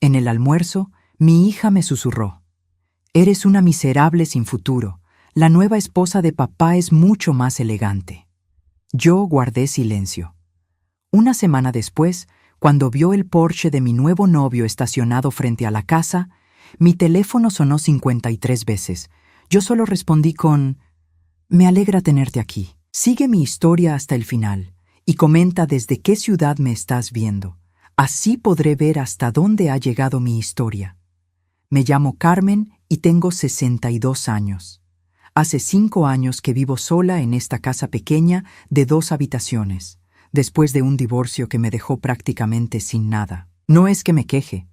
En el almuerzo, mi hija me susurró: «Eres una miserable sin futuro. La nueva esposa de papá es mucho más elegante». Yo guardé silencio. Una semana después, cuando vio el Porsche de mi nuevo novio estacionado frente a la casa, mi teléfono sonó 53 veces. Yo solo respondí con: «Me alegra tenerte aquí. Sigue mi historia hasta el final y comenta desde qué ciudad me estás viendo. Así podré ver hasta dónde ha llegado mi historia. Me llamo Carmen y tengo 62 años. Hace 5 años que vivo sola en esta casa pequeña de 2 habitaciones, después de un divorcio que me dejó prácticamente sin nada. No es que me queje.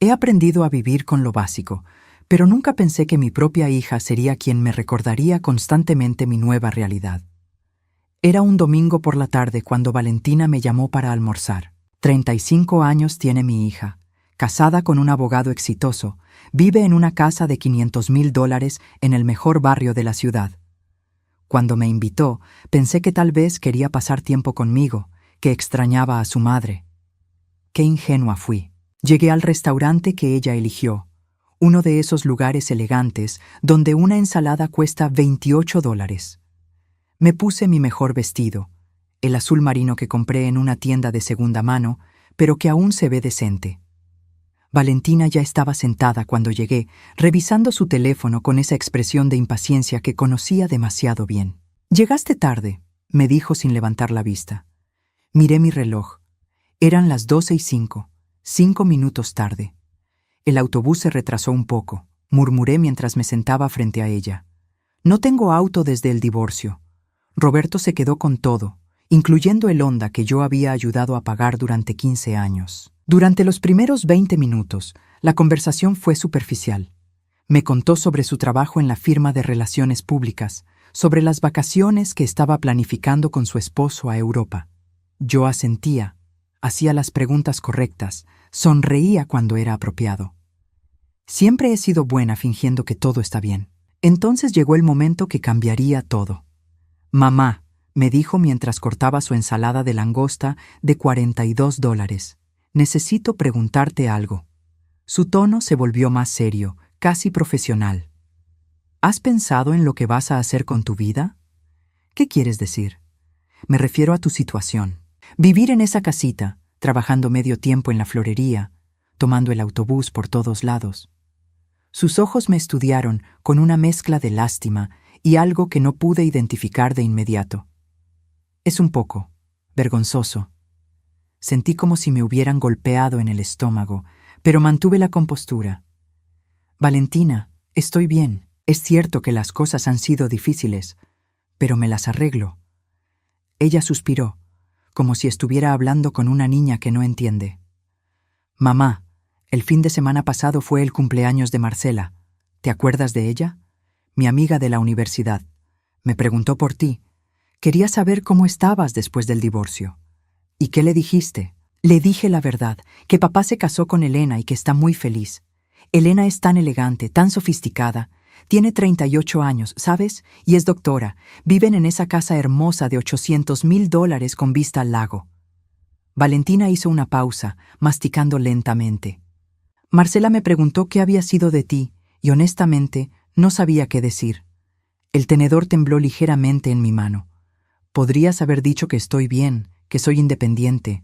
He aprendido a vivir con lo básico, pero nunca pensé que mi propia hija sería quien me recordaría constantemente mi nueva realidad». Era un domingo por la tarde cuando Valentina me llamó para almorzar. 35 años tiene mi hija, casada con un abogado exitoso, vive en una casa de $500,000 en el mejor barrio de la ciudad. Cuando me invitó, pensé que tal vez quería pasar tiempo conmigo, que extrañaba a su madre. Qué ingenua fui. Llegué al restaurante que ella eligió, uno de esos lugares elegantes donde una ensalada cuesta $28. Me puse mi mejor vestido, el azul marino que compré en una tienda de segunda mano, pero que aún se ve decente. Valentina ya estaba sentada cuando llegué, revisando su teléfono con esa expresión de impaciencia que conocía demasiado bien. «Llegaste tarde», me dijo sin levantar la vista. Miré mi reloj. Eran las 12:05, 5 minutos tarde. El autobús se retrasó un poco, murmuré mientras me sentaba frente a ella. «No tengo auto desde el divorcio. Roberto se quedó con todo, incluyendo el Honda que yo había ayudado a pagar durante 15 años. Durante los primeros 20 minutos, la conversación fue superficial. Me contó sobre su trabajo en la firma de relaciones públicas, sobre las vacaciones que estaba planificando con su esposo a Europa. Yo asentía, hacía las preguntas correctas, sonreía cuando era apropiado. Siempre he sido buena fingiendo que todo está bien. Entonces llegó el momento que cambiaría todo. «Mamá», me dijo mientras cortaba su ensalada de langosta de $42, «necesito preguntarte algo». Su tono se volvió más serio, casi profesional. «¿Has pensado en lo que vas a hacer con tu vida?» «¿Qué quieres decir?» «Me refiero a tu situación. Vivir en esa casita, trabajando medio tiempo en la florería, tomando el autobús por todos lados». Sus ojos me estudiaron con una mezcla de lástima y algo que no pude identificar de inmediato. «Es un poco vergonzoso». Sentí como si me hubieran golpeado en el estómago, pero mantuve la compostura. «Valentina, estoy bien. Es cierto que las cosas han sido difíciles, pero me las arreglo». Ella suspiró, como si estuviera hablando con una niña que no entiende. «Mamá, el fin de semana pasado fue el cumpleaños de Marcela. ¿Te acuerdas de ella? Mi amiga de la universidad. Me preguntó por ti. Quería saber cómo estabas después del divorcio». «¿Y qué le dijiste?» «Le dije la verdad, que papá se casó con Elena y que está muy feliz. Elena es tan elegante, tan sofisticada. Tiene 38 años, ¿sabes? Y es doctora. Viven en esa casa hermosa de $800,000 con vista al lago». Valentina hizo una pausa, masticando lentamente. «Marcela me preguntó qué había sido de ti, y honestamente no sabía qué decir». El tenedor tembló ligeramente en mi mano. «Podrías haber dicho que estoy bien, que soy independiente».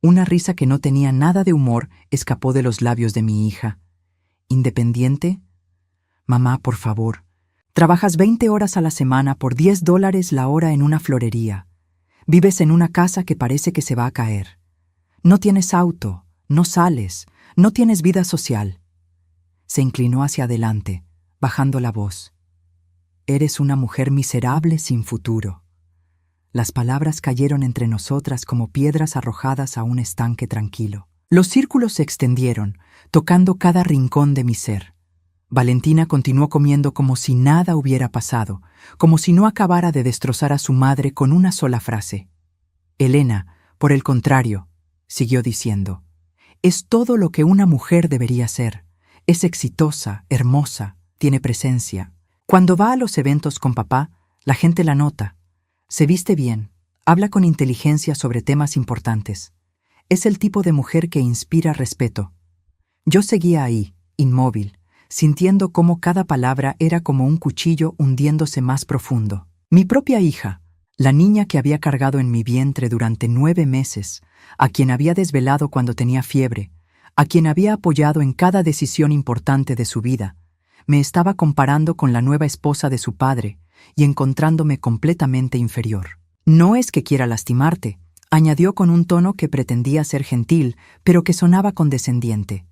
Una risa que no tenía nada de humor escapó de los labios de mi hija. «¿Independiente? Mamá, por favor. Trabajas 20 horas a la semana por $10 la hora en una florería. Vives en una casa que parece que se va a caer. No tienes auto, no sales, no tienes vida social». Se inclinó hacia adelante, bajando la voz. «Eres una mujer miserable sin futuro». Las palabras cayeron entre nosotras como piedras arrojadas a un estanque tranquilo. Los círculos se extendieron, tocando cada rincón de mi ser. Valentina continuó comiendo como si nada hubiera pasado, como si no acabara de destrozar a su madre con una sola frase. «Elena, por el contrario», siguió diciendo, «es todo lo que una mujer debería ser. Es exitosa, hermosa, tiene presencia. Cuando va a los eventos con papá, la gente la nota. Se viste bien, habla con inteligencia sobre temas importantes. Es el tipo de mujer que inspira respeto. Yo seguía ahí, inmóvil, sintiendo cómo cada palabra era como un cuchillo hundiéndose más profundo. Mi propia hija, la niña que había cargado en mi vientre durante 9 meses, a quien había desvelado cuando tenía fiebre, a quien había apoyado en cada decisión importante de su vida, me estaba comparando con la nueva esposa de su padre y encontrándome completamente inferior. No es que quiera lastimarte, añadió con un tono que pretendía ser gentil, pero que sonaba condescendiente.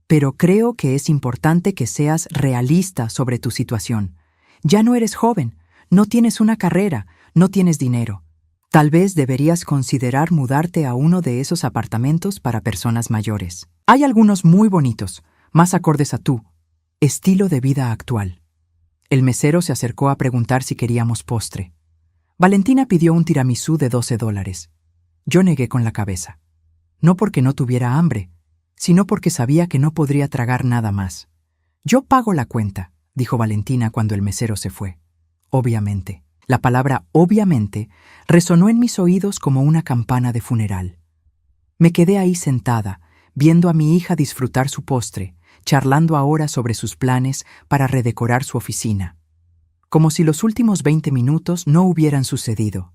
Pero creo que es importante que seas realista sobre tu situación. Ya no eres joven, no tienes una carrera, no tienes dinero. Tal vez deberías considerar mudarte a uno de esos apartamentos para personas mayores. Hay algunos muy bonitos, más acordes a tu estilo de vida actual. El mesero se acercó a preguntar si queríamos postre. Valentina pidió un tiramisú de $12. Yo negué con la cabeza. No porque no tuviera hambre, sino porque sabía que no podría tragar nada más. Yo pago la cuenta, dijo Valentina cuando el mesero se fue. Obviamente. La palabra obviamente resonó en mis oídos como una campana de funeral. Me quedé ahí sentada, viendo a mi hija disfrutar su postre, charlando ahora sobre sus planes para redecorar su oficina. Como si los últimos 20 minutos no hubieran sucedido.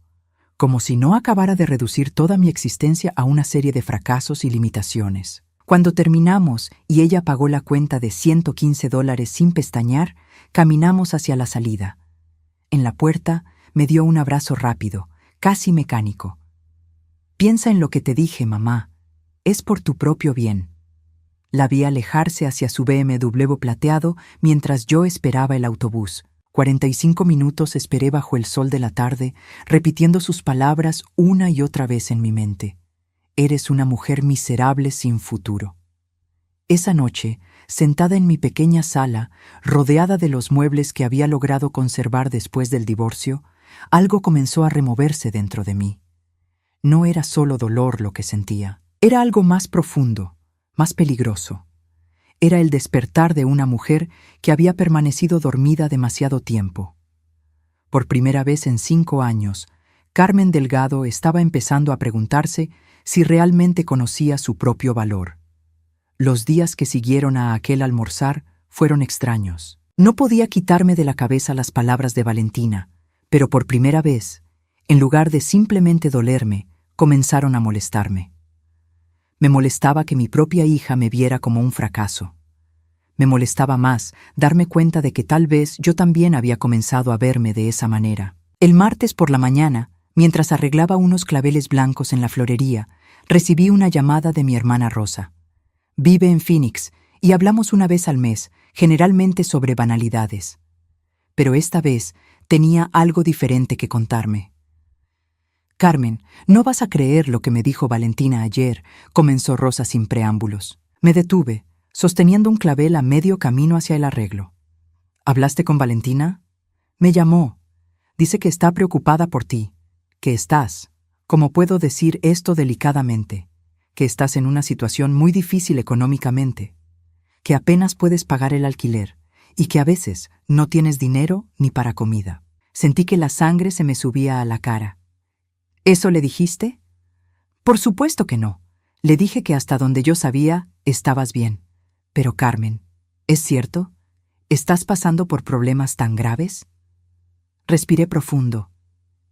Como si no acabara de reducir toda mi existencia a una serie de fracasos y limitaciones. Cuando terminamos y ella pagó la cuenta de $115 sin pestañear, caminamos hacia la salida. En la puerta me dio un abrazo rápido, casi mecánico. Piensa en lo que te dije, mamá. Es por tu propio bien. La vi alejarse hacia su BMW plateado mientras yo esperaba el autobús. 45 minutos esperé bajo el sol de la tarde, repitiendo sus palabras una y otra vez en mi mente. Eres una mujer miserable sin futuro. Esa noche, sentada en mi pequeña sala, rodeada de los muebles que había logrado conservar después del divorcio, algo comenzó a removerse dentro de mí. No era solo dolor lo que sentía, era algo más profundo, más peligroso. Era el despertar de una mujer que había permanecido dormida demasiado tiempo. Por primera vez en 5 años, Carmen Delgado estaba empezando a preguntarse si realmente conocía su propio valor. Los días que siguieron a aquel almorzar fueron extraños. No podía quitarme de la cabeza las palabras de Valentina, pero por primera vez, en lugar de simplemente dolerme, comenzaron a molestarme. Me molestaba que mi propia hija me viera como un fracaso. Me molestaba más darme cuenta de que tal vez yo también había comenzado a verme de esa manera. El martes por la mañana, mientras arreglaba unos claveles blancos en la florería, recibí una llamada de mi hermana Rosa. Vive en Phoenix y hablamos una vez al mes, generalmente sobre banalidades. Pero esta vez tenía algo diferente que contarme. Carmen, no vas a creer lo que me dijo Valentina ayer, comenzó Rosa sin preámbulos. Me detuve, sosteniendo un clavel a medio camino hacia el arreglo. ¿Hablaste con Valentina? Me llamó. Dice que está preocupada por ti, que estás, ¿cómo puedo decir esto delicadamente? Que estás en una situación muy difícil económicamente, que apenas puedes pagar el alquiler y que a veces no tienes dinero ni para comida. Sentí que la sangre se me subía a la cara. ¿Eso le dijiste? Por supuesto que no. Le dije que hasta donde yo sabía, estabas bien. Pero Carmen, ¿es cierto? ¿Estás pasando por problemas tan graves? Respiré profundo.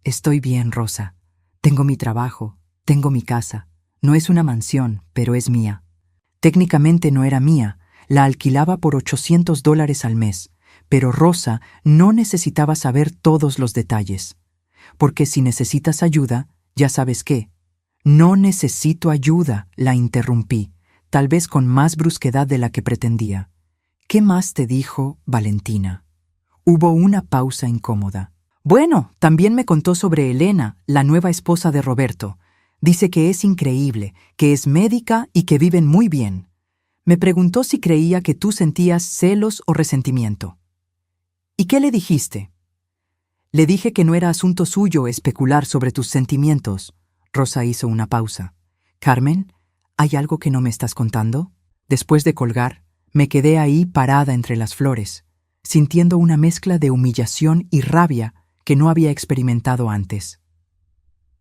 Estoy bien, Rosa. Tengo mi trabajo, tengo mi casa. No es una mansión, pero es mía. Técnicamente no era mía, la alquilaba por $800 al mes, pero Rosa no necesitaba saber todos los detalles. Porque si necesitas ayuda, ya sabes qué. No necesito ayuda, la interrumpí, tal vez con más brusquedad de la que pretendía. ¿Qué más te dijo Valentina? Hubo una pausa incómoda. Bueno, también me contó sobre Elena, la nueva esposa de Roberto. Dice que es increíble, que es médica y que viven muy bien. Me preguntó si creía que tú sentías celos o resentimiento. ¿Y qué le dijiste? Le dije que no era asunto suyo especular sobre tus sentimientos. Rosa hizo una pausa. Carmen, ¿hay algo que no me estás contando? Después de colgar, me quedé ahí parada entre las flores, sintiendo una mezcla de humillación y rabia que no había experimentado antes.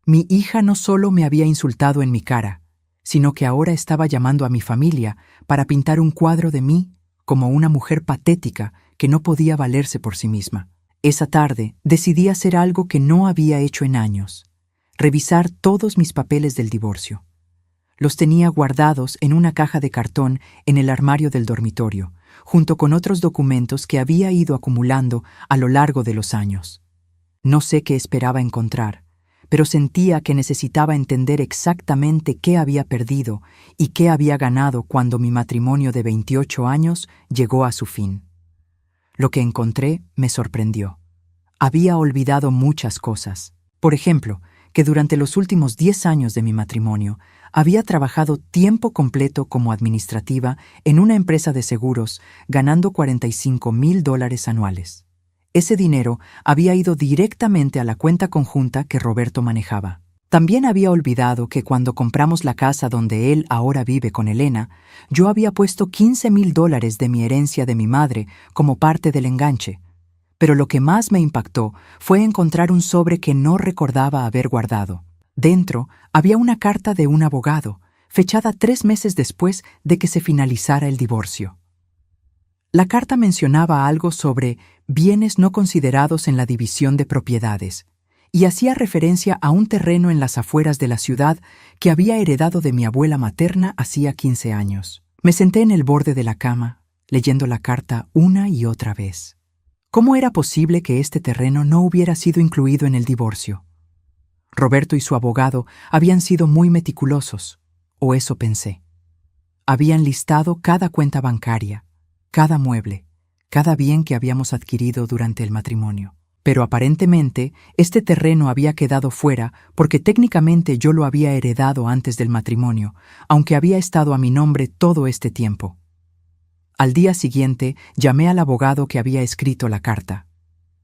Mi hija no solo me había insultado en mi cara, sino que ahora estaba llamando a mi familia para pintar un cuadro de mí como una mujer patética que no podía valerse por sí misma. Esa tarde decidí hacer algo que no había hecho en años: revisar todos mis papeles del divorcio. Los tenía guardados en una caja de cartón en el armario del dormitorio, junto con otros documentos que había ido acumulando a lo largo de los años. No sé qué esperaba encontrar, pero sentía que necesitaba entender exactamente qué había perdido y qué había ganado cuando mi matrimonio de 28 años llegó a su fin. Lo que encontré me sorprendió. Había olvidado muchas cosas. Por ejemplo, que durante los últimos 10 años de mi matrimonio había trabajado tiempo completo como administrativa en una empresa de seguros, ganando $45,000 anuales. Ese dinero había ido directamente a la cuenta conjunta que Roberto manejaba. También había olvidado que cuando compramos la casa donde él ahora vive con Elena, yo había puesto $15,000 de mi herencia de mi madre como parte del enganche. Pero lo que más me impactó fue encontrar un sobre que no recordaba haber guardado. Dentro había una carta de un abogado, fechada 3 meses después de que se finalizara el divorcio. La carta mencionaba algo sobre bienes no considerados en la división de propiedades y hacía referencia a un terreno en las afueras de la ciudad que había heredado de mi abuela materna hacía 15 años. Me senté en el borde de la cama, leyendo la carta una y otra vez. ¿Cómo era posible que este terreno no hubiera sido incluido en el divorcio? Roberto y su abogado habían sido muy meticulosos, o eso pensé. Habían listado cada cuenta bancaria, cada mueble, cada bien que habíamos adquirido durante el matrimonio. Pero aparentemente, este terreno había quedado fuera porque técnicamente yo lo había heredado antes del matrimonio, aunque había estado a mi nombre todo este tiempo. Al día siguiente, llamé al abogado que había escrito la carta.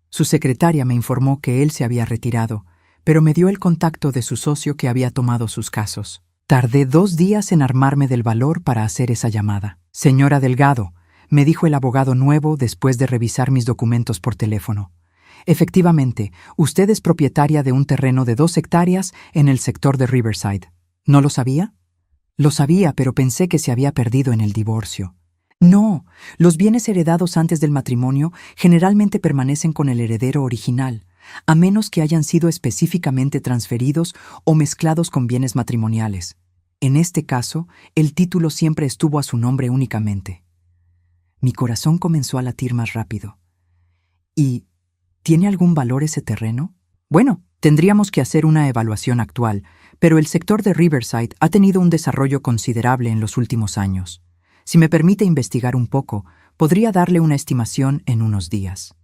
Su secretaria me informó que él se había retirado, pero me dio el contacto de su socio que había tomado sus casos. Tardé 2 días en armarme del valor para hacer esa llamada. «Señora Delgado», me dijo el abogado nuevo después de revisar mis documentos por teléfono. «Efectivamente, usted es propietaria de un terreno de 2 hectáreas en el sector de Riverside. ¿No lo sabía?» «Lo sabía, pero pensé que se había perdido en el divorcio». «No, los bienes heredados antes del matrimonio generalmente permanecen con el heredero original, a menos que hayan sido específicamente transferidos o mezclados con bienes matrimoniales. En este caso, el título siempre estuvo a su nombre únicamente». Mi corazón comenzó a latir más rápido. «¿Y tiene algún valor ese terreno?» «Bueno, tendríamos que hacer una evaluación actual, pero el sector de Riverside ha tenido un desarrollo considerable en los últimos años. Si me permite investigar un poco, podría darle una estimación en unos días».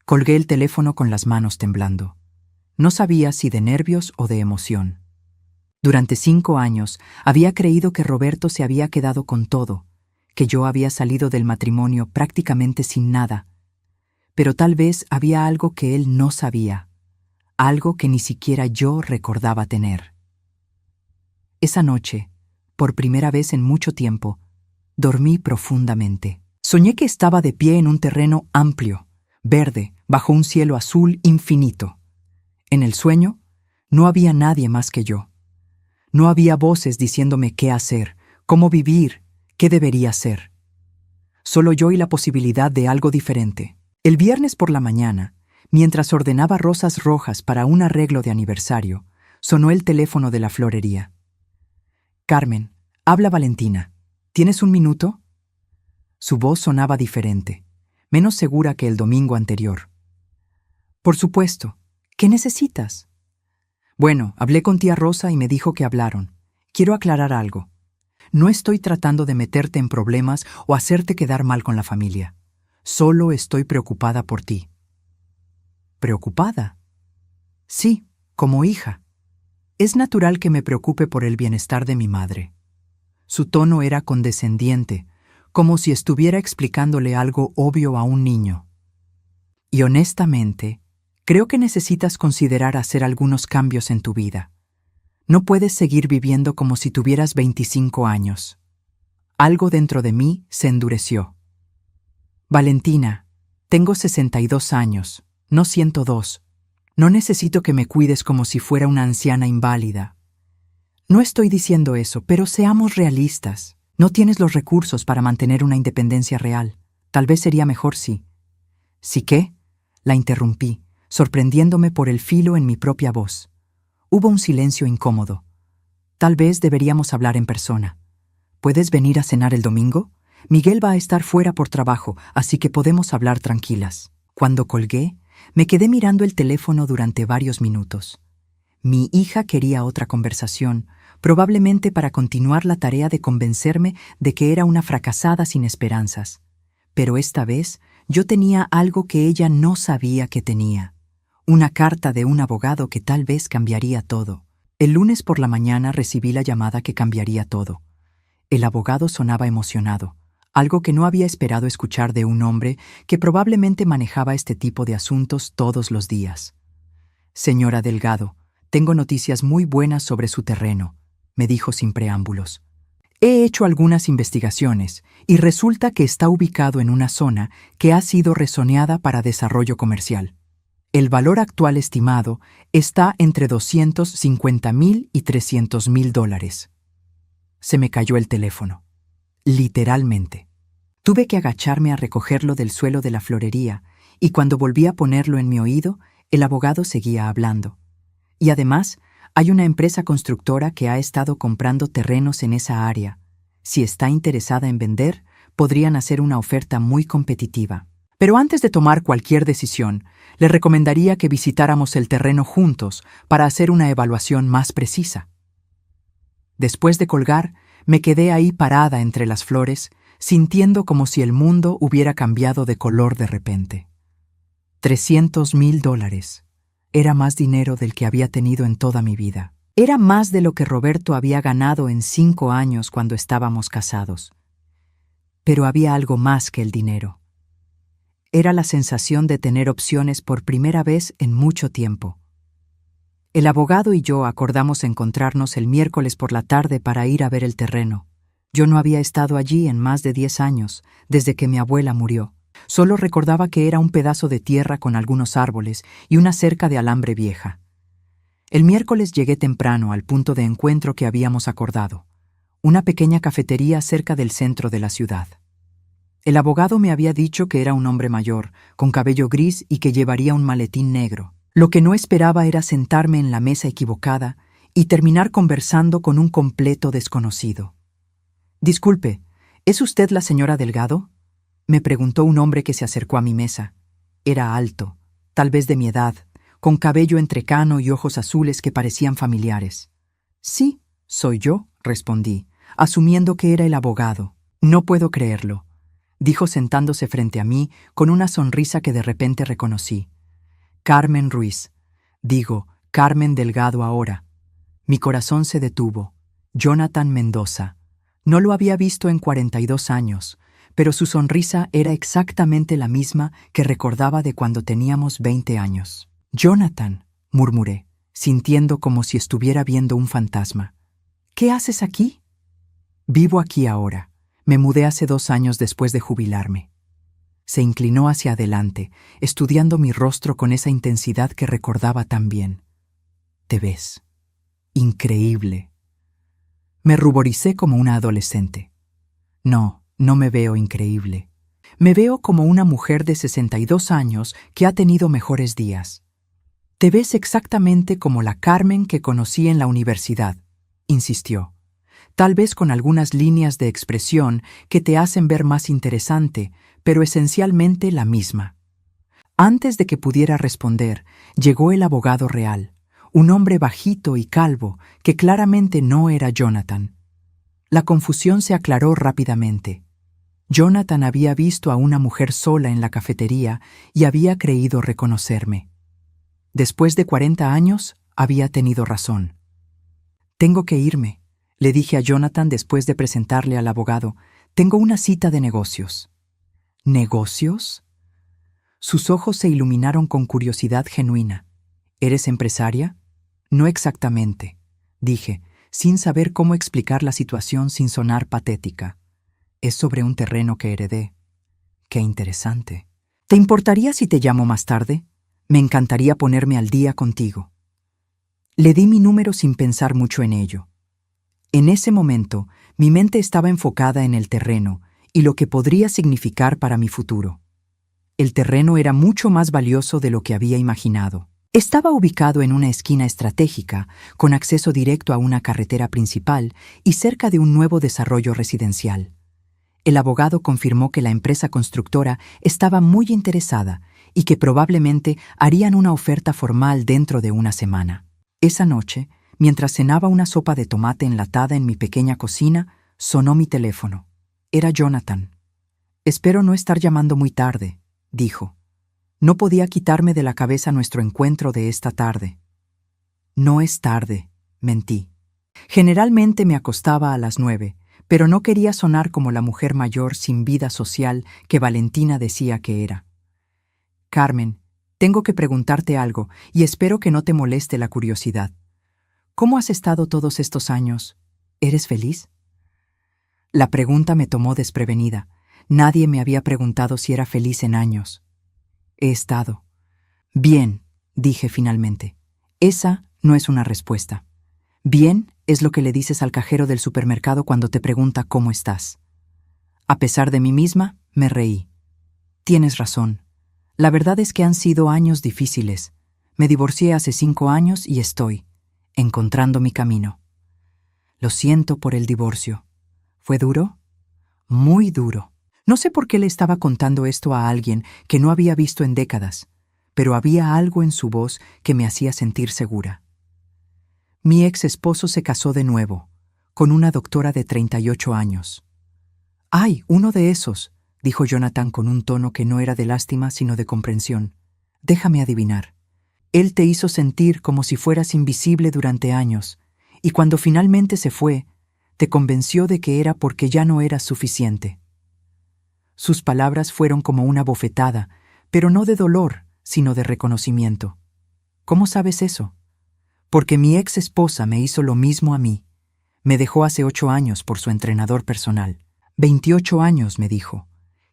Colgué el teléfono con las manos temblando. No sabía si de nervios o de emoción. Durante 5 años había creído que Roberto se había quedado con todo, que yo había salido del matrimonio prácticamente sin nada. Pero tal vez había algo que él no sabía, algo que ni siquiera yo recordaba tener. Esa noche, por primera vez en mucho tiempo, dormí profundamente. Soñé que estaba de pie en un terreno amplio, verde, bajo un cielo azul infinito. En el sueño, no había nadie más que yo. No había voces diciéndome qué hacer, cómo vivir, qué debería hacer. Solo yo y la posibilidad de algo diferente. El viernes por la mañana, mientras ordenaba rosas rojas para un arreglo de aniversario, sonó el teléfono de la florería. «Carmen, habla Valentina. ¿Tienes un minuto?» Su voz sonaba diferente, menos segura que el domingo anterior. «Por supuesto. ¿Qué necesitas?» «Bueno, hablé con tía Rosa y me dijo que hablaron. Quiero aclarar algo. No estoy tratando de meterte en problemas o hacerte quedar mal con la familia. Solo estoy preocupada por ti». ¿Preocupada? Sí, como hija. Es natural que me preocupe por el bienestar de mi madre. Su tono era condescendiente, como si estuviera explicándole algo obvio a un niño. Y honestamente, creo que necesitas considerar hacer algunos cambios en tu vida. No puedes seguir viviendo como si tuvieras 25 años. Algo dentro de mí se endureció. «Valentina, tengo 62 años, no 102. No necesito que me cuides como si fuera una anciana inválida. No estoy diciendo eso, pero seamos realistas. No tienes los recursos para mantener una independencia real. Tal vez sería mejor si... ¿Sí qué? La interrumpí, sorprendiéndome por el filo en mi propia voz. Hubo un silencio incómodo. Tal vez deberíamos hablar en persona. ¿Puedes venir a cenar el domingo? Miguel va a estar fuera por trabajo, así que podemos hablar tranquilas. Cuando colgué, me quedé mirando el teléfono durante varios minutos. Mi hija quería otra conversación, probablemente para continuar la tarea de convencerme de que era una fracasada sin esperanzas. Pero esta vez yo tenía algo que ella no sabía que tenía. Una carta de un abogado que tal vez cambiaría todo. El lunes por la mañana recibí la llamada que cambiaría todo. El abogado sonaba emocionado, algo que no había esperado escuchar de un hombre que probablemente manejaba este tipo de asuntos todos los días. Señora Delgado, tengo noticias muy buenas sobre su terreno, me dijo sin preámbulos. He hecho algunas investigaciones y resulta que está ubicado en una zona que ha sido rezoneada para desarrollo comercial. El valor actual estimado está entre $250,000 y $300,000. Se me cayó el teléfono. Literalmente. Tuve que agacharme a recogerlo del suelo de la florería y cuando volví a ponerlo en mi oído, el abogado seguía hablando. Y además, hay una empresa constructora que ha estado comprando terrenos en esa área. Si está interesada en vender, podrían hacer una oferta muy competitiva. Pero antes de tomar cualquier decisión, le recomendaría que visitáramos el terreno juntos para hacer una evaluación más precisa. Después de colgar, me quedé ahí parada entre las flores, sintiendo como si el mundo hubiera cambiado de color de repente. $300,000. Era más dinero del que había tenido en toda mi vida. Era más de lo que Roberto había ganado en 5 años cuando estábamos casados. Pero había algo más que el dinero. Era la sensación de tener opciones por primera vez en mucho tiempo. El abogado y yo acordamos encontrarnos el miércoles por la tarde para ir a ver el terreno. Yo no había estado allí en más de 10 años, desde que mi abuela murió. Solo recordaba que era un pedazo de tierra con algunos árboles y una cerca de alambre vieja. El miércoles llegué temprano al punto de encuentro que habíamos acordado, una pequeña cafetería cerca del centro de la ciudad. El abogado me había dicho que era un hombre mayor, con cabello gris y que llevaría un maletín negro. Lo que no esperaba era sentarme en la mesa equivocada y terminar conversando con un completo desconocido. «Disculpe, ¿es usted la señora Delgado?», me preguntó un hombre que se acercó a mi mesa. Era alto, tal vez de mi edad, con cabello entrecano y ojos azules que parecían familiares. «Sí, soy yo», respondí, asumiendo que era el abogado. «No puedo creerlo», dijo sentándose frente a mí con una sonrisa que de repente reconocí. «Carmen Ruiz. Digo, Carmen Delgado ahora». Mi corazón se detuvo. Jonathan Mendoza. No lo había visto en 42 años, pero su sonrisa era exactamente la misma que recordaba de cuando teníamos 20 años. «Jonathan», murmuré, sintiendo como si estuviera viendo un fantasma. «¿Qué haces aquí?» «Vivo aquí ahora. Me mudé hace 2 años después de jubilarme». Se inclinó hacia adelante, estudiando mi rostro con esa intensidad que recordaba tan bien. «Te ves increíble». Me ruboricé como una adolescente. No me veo increíble. Me veo como una mujer de 62 años que ha tenido mejores días. «Te ves exactamente como la Carmen que conocí en la universidad», insistió, tal vez con algunas líneas de expresión que te hacen ver más interesante, pero esencialmente la misma. Antes de que pudiera responder, llegó el abogado real, un hombre bajito y calvo que claramente no era Jonathan. La confusión se aclaró rápidamente. Jonathan había visto a una mujer sola en la cafetería y había creído reconocerme. Después de 40 años, había tenido razón. «Tengo que irme», le dije a Jonathan después de presentarle al abogado. «Tengo una cita de negocios». «¿Negocios?». Sus ojos se iluminaron con curiosidad genuina. «¿Eres empresaria?». «No exactamente», dije, sin saber cómo explicar la situación sin sonar patética. «Es sobre un terreno que heredé». «Qué interesante. ¿Te importaría si te llamo más tarde? Me encantaría ponerme al día contigo». Le di mi número sin pensar mucho en ello. En ese momento, mi mente estaba enfocada en el terreno y lo que podría significar para mi futuro. El terreno era mucho más valioso de lo que había imaginado. Estaba ubicado en una esquina estratégica, con acceso directo a una carretera principal y cerca de un nuevo desarrollo residencial. El abogado confirmó que la empresa constructora estaba muy interesada y que probablemente harían una oferta formal dentro de una semana. Esa noche, mientras cenaba una sopa de tomate enlatada en mi pequeña cocina, sonó mi teléfono. Era Jonathan. «Espero no estar llamando muy tarde», dijo. No podía quitarme de la cabeza nuestro encuentro de esta tarde. «No es tarde», mentí. Generalmente me acostaba a las 9, pero no quería sonar como la mujer mayor sin vida social que Valentina decía que era. «Carmen, tengo que preguntarte algo y espero que no te moleste la curiosidad. ¿Cómo has estado todos estos años? ¿Eres feliz?» La pregunta me tomó desprevenida. Nadie me había preguntado si era feliz en años. «He estado». «Bien», dije finalmente. Esa no es una respuesta. Bien es lo que le dices al cajero del supermercado cuando te pregunta cómo estás. A pesar de mí misma, me reí. Tienes razón. La verdad es que han sido años difíciles. Me divorcié hace 5 años y estoy encontrando mi camino. Lo siento por el divorcio. ¿Fue duro? Muy duro. No sé por qué le estaba contando esto a alguien que no había visto en décadas, pero había algo en su voz que me hacía sentir segura. Mi ex esposo se casó de nuevo, con una doctora de 38 años. «¡Ay, uno de esos!», dijo Jonathan con un tono que no era de lástima sino de comprensión. «Déjame adivinar. Él te hizo sentir como si fueras invisible durante años, y cuando finalmente se fue, te convenció de que era porque ya no eras suficiente». Sus palabras fueron como una bofetada, pero no de dolor, sino de reconocimiento. «¿Cómo sabes eso?» «Porque mi ex esposa me hizo lo mismo a mí. Me dejó hace 8 años por su entrenador personal. 28 años, me dijo,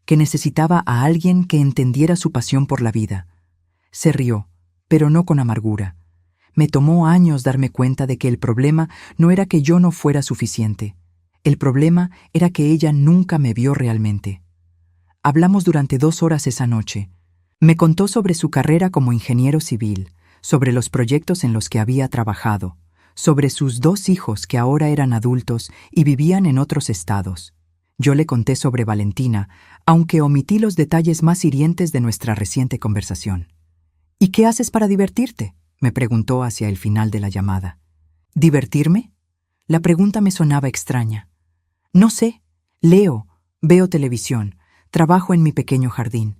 que necesitaba a alguien que entendiera su pasión por la vida». Se rió, pero no con amargura. Me tomó años darme cuenta de que el problema no era que yo no fuera suficiente. El problema era que ella nunca me vio realmente. Hablamos durante 2 horas esa noche. Me contó sobre su carrera como ingeniero civil, sobre los proyectos en los que había trabajado, sobre sus 2 hijos que ahora eran adultos y vivían en otros estados. Yo le conté sobre Valentina, aunque omití los detalles más hirientes de nuestra reciente conversación. «¿Y qué haces para divertirte?», me preguntó hacia el final de la llamada. «¿Divertirme?». La pregunta me sonaba extraña. «No sé. Leo, veo televisión, trabajo en mi pequeño jardín».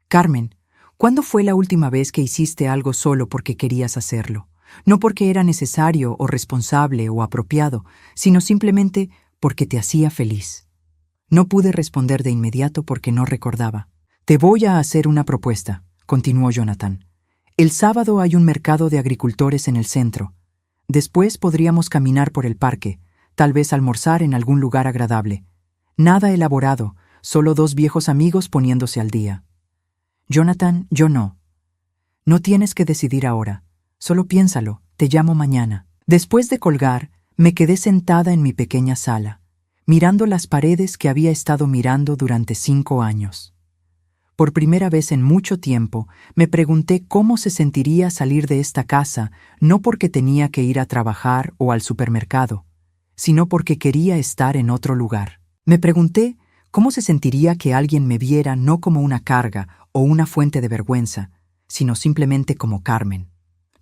«Carmen, ¿cuándo fue la última vez que hiciste algo solo porque querías hacerlo? No porque era necesario o responsable o apropiado, sino simplemente porque te hacía feliz». No pude responder de inmediato porque no recordaba. «Te voy a hacer una propuesta», continuó Jonathan. «El sábado hay un mercado de agricultores en el centro. Después podríamos caminar por el parque, tal vez almorzar en algún lugar agradable. Nada elaborado, solo 2 viejos amigos poniéndose al día». «Jonathan, yo no». «No tienes que decidir ahora. Solo piénsalo, te llamo mañana». Después de colgar, me quedé sentada en mi pequeña sala, mirando las paredes que había estado mirando durante 5 años. Por primera vez en mucho tiempo, me pregunté cómo se sentiría salir de esta casa, no porque tenía que ir a trabajar o al supermercado, sino porque quería estar en otro lugar. Me pregunté cómo se sentiría que alguien me viera no como una carga o una fuente de vergüenza, sino simplemente como Carmen.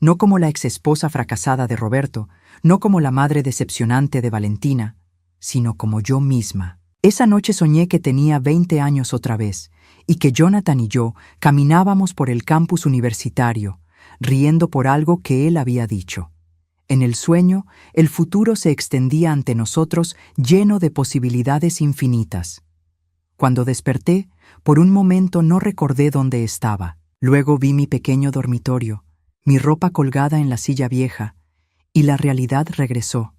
No como la exesposa fracasada de Roberto, no como la madre decepcionante de Valentina, sino como yo misma. Esa noche soñé que tenía 20 años otra vez, y que Jonathan y yo caminábamos por el campus universitario, riendo por algo que él había dicho. En el sueño, el futuro se extendía ante nosotros lleno de posibilidades infinitas. Cuando desperté, por un momento no recordé dónde estaba. Luego vi mi pequeño dormitorio, mi ropa colgada en la silla vieja, y la realidad regresó.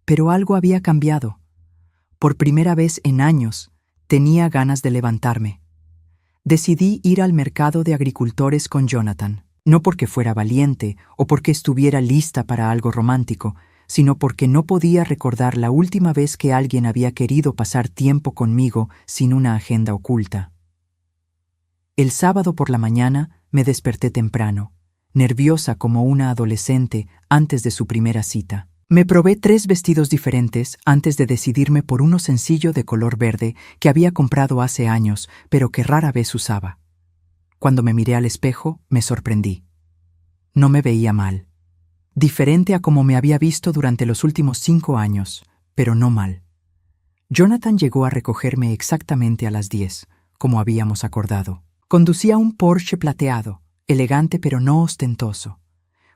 Pero algo había cambiado. Por primera vez en años, tenía ganas de levantarme. Decidí ir al mercado de agricultores con Jonathan, no porque fuera valiente o porque estuviera lista para algo romántico, sino porque no podía recordar la última vez que alguien había querido pasar tiempo conmigo sin una agenda oculta. El sábado por la mañana me desperté temprano, nerviosa como una adolescente antes de su primera cita. Me probé 3 vestidos diferentes antes de decidirme por uno sencillo de color verde que había comprado hace años, pero que rara vez usaba. Cuando me miré al espejo, me sorprendí. No me veía mal. Diferente a como me había visto durante los últimos 5 años, pero no mal. Jonathan llegó a recogerme exactamente a las 10, como habíamos acordado. Conducía un Porsche plateado, elegante pero no ostentoso.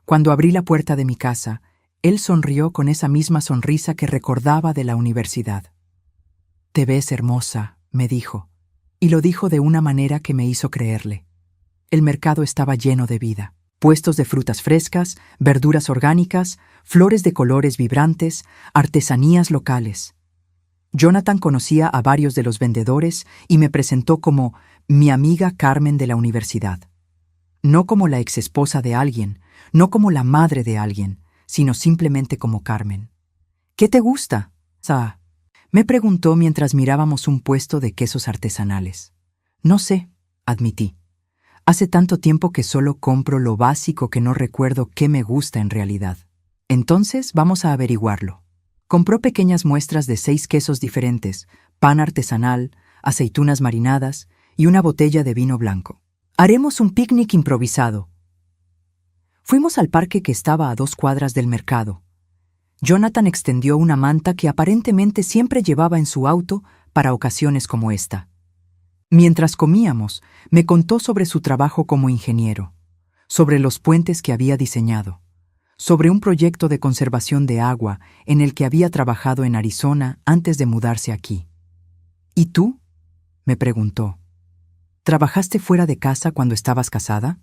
Cuando abrí la puerta de mi casa, él sonrió con esa misma sonrisa que recordaba de la universidad. «Te ves hermosa», me dijo, y lo dijo de una manera que me hizo creerle. El mercado estaba lleno de vida. Puestos de frutas frescas, verduras orgánicas, flores de colores vibrantes, artesanías locales. Jonathan conocía a varios de los vendedores y me presentó como mi amiga Carmen de la universidad. No como la exesposa de alguien, no como la madre de alguien, sino simplemente como Carmen. «¿Qué te gusta, Sa?», me preguntó mientras mirábamos un puesto de quesos artesanales. «No sé», admití. «Hace tanto tiempo que solo compro lo básico que no recuerdo qué me gusta en realidad». «Entonces vamos a averiguarlo». Compró pequeñas muestras de 6 quesos diferentes, pan artesanal, aceitunas marinadas y una botella de vino blanco. «Haremos un picnic improvisado». Fuimos al parque que estaba a 2 cuadras del mercado. Jonathan extendió una manta que aparentemente siempre llevaba en su auto para ocasiones como esta. Mientras comíamos, me contó sobre su trabajo como ingeniero, sobre los puentes que había diseñado, sobre un proyecto de conservación de agua en el que había trabajado en Arizona antes de mudarse aquí. «¿Y tú?», me preguntó. «¿Trabajaste fuera de casa cuando estabas casada?».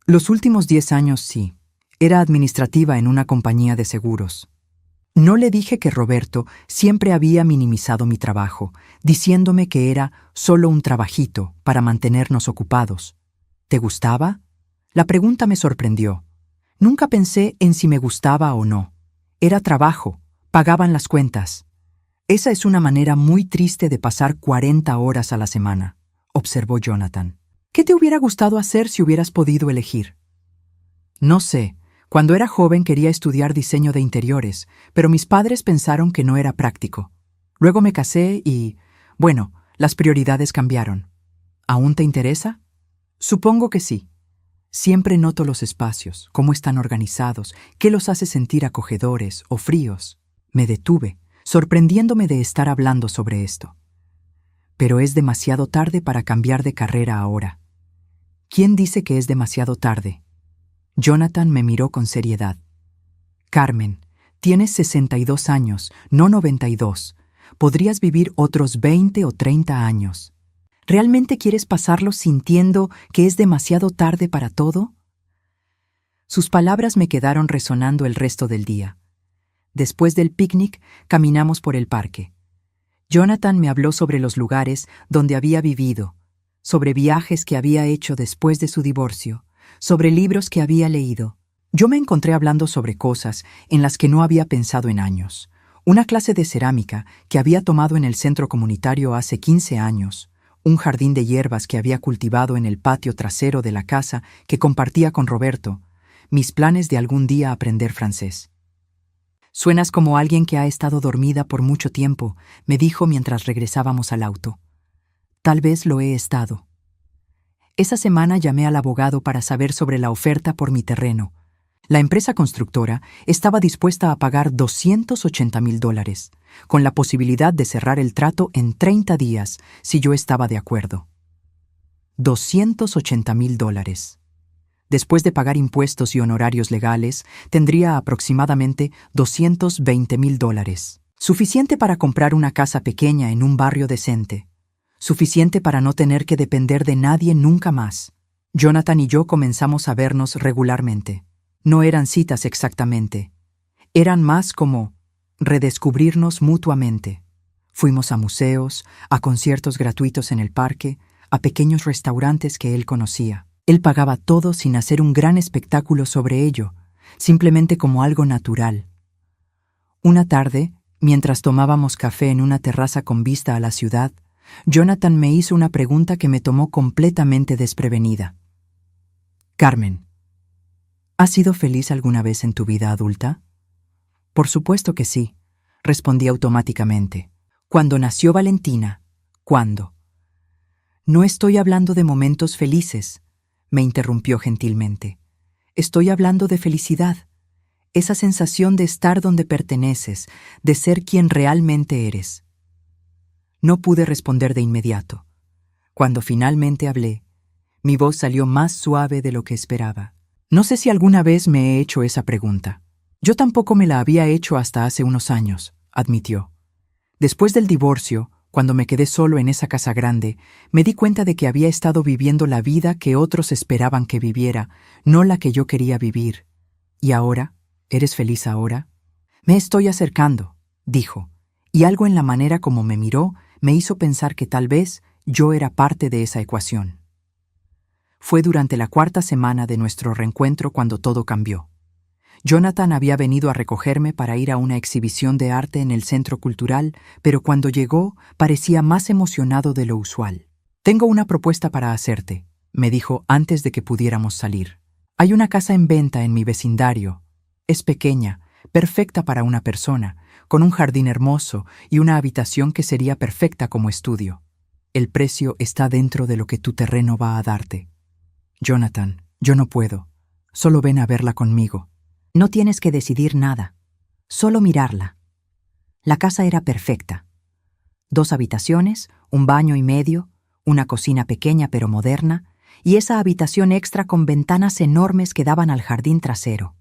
«Los últimos 10 años sí. Era administrativa en una compañía de seguros». No le dije que Roberto siempre había minimizado mi trabajo, diciéndome que era solo un trabajito para mantenernos ocupados. «¿Te gustaba?». La pregunta me sorprendió. Nunca pensé en si me gustaba o no. Era trabajo, pagaban las cuentas. «Esa es una manera muy triste de pasar 40 horas a la semana», observó Jonathan. «¿Qué te hubiera gustado hacer si hubieras podido elegir?». «No sé. Cuando era joven quería estudiar diseño de interiores, pero mis padres pensaron que no era práctico. Luego me casé y, bueno, las prioridades cambiaron». «¿Aún te interesa?». «Supongo que sí. Siempre noto los espacios, cómo están organizados, qué los hace sentir acogedores o fríos». Me detuve, sorprendiéndome de estar hablando sobre esto. «Pero es demasiado tarde para cambiar de carrera ahora». «¿Quién dice que es demasiado tarde?». Jonathan me miró con seriedad. «Carmen, tienes 62 años, no 92. Podrías vivir otros 20 o 30 años. ¿Realmente quieres pasarlo sintiendo que es demasiado tarde para todo?». Sus palabras me quedaron resonando el resto del día. Después del picnic, caminamos por el parque. Jonathan me habló sobre los lugares donde había vivido, sobre viajes que había hecho después de su divorcio, sobre libros que había leído. Yo me encontré hablando sobre cosas en las que no había pensado en años. Una clase de cerámica que había tomado en el centro comunitario hace 15 años, un jardín de hierbas que había cultivado en el patio trasero de la casa que compartía con Roberto, mis planes de algún día aprender francés. «Suenas como alguien que ha estado dormida por mucho tiempo», me dijo mientras regresábamos al auto. «Tal vez lo he estado». Esa semana llamé al abogado para saber sobre la oferta por mi terreno. La empresa constructora estaba dispuesta a pagar $280,000, con la posibilidad de cerrar el trato en 30 días si yo estaba de acuerdo. $280,000. Después de pagar impuestos y honorarios legales, tendría aproximadamente $220,000. Suficiente para comprar una casa pequeña en un barrio decente. Suficiente para no tener que depender de nadie nunca más. Jonathan y yo comenzamos a vernos regularmente. No eran citas exactamente. Eran más como redescubrirnos mutuamente. Fuimos a museos, a conciertos gratuitos en el parque, a pequeños restaurantes que él conocía. Él pagaba todo sin hacer un gran espectáculo sobre ello, simplemente como algo natural. Una tarde, mientras tomábamos café en una terraza con vista a la ciudad, Jonathan me hizo una pregunta que me tomó completamente desprevenida. Carmen, ¿has sido feliz alguna vez en tu vida adulta? Por supuesto que sí, respondí automáticamente. Cuando nació Valentina, ¿cuándo? No estoy hablando de momentos felices, me interrumpió gentilmente. Estoy hablando de felicidad, esa sensación de estar donde perteneces, de ser quien realmente eres. No pude responder de inmediato. Cuando finalmente hablé, mi voz salió más suave de lo que esperaba. No sé si alguna vez me he hecho esa pregunta. Yo tampoco me la había hecho hasta hace unos años, admitió. Después del divorcio, cuando me quedé solo en esa casa grande, me di cuenta de que había estado viviendo la vida que otros esperaban que viviera, no la que yo quería vivir. ¿Y ahora? ¿Eres feliz ahora? Me estoy acercando, dijo, y algo en la manera como me miró me hizo pensar que tal vez yo era parte de esa ecuación. Fue durante la 4ª semana de nuestro reencuentro cuando todo cambió. Jonathan había venido a recogerme para ir a una exhibición de arte en el centro cultural, pero cuando llegó parecía más emocionado de lo usual. «Tengo una propuesta para hacerte», me dijo antes de que pudiéramos salir. «Hay una casa en venta en mi vecindario. Es pequeña, perfecta para una persona, con un jardín hermoso y una habitación que sería perfecta como estudio. El precio está dentro de lo que tu terreno va a darte. Jonathan, yo no puedo. Solo ven a verla conmigo». No tienes que decidir nada, solo mirarla. La casa era perfecta. 2 habitaciones, un baño y medio, una cocina pequeña pero moderna, y esa habitación extra con ventanas enormes que daban al jardín trasero.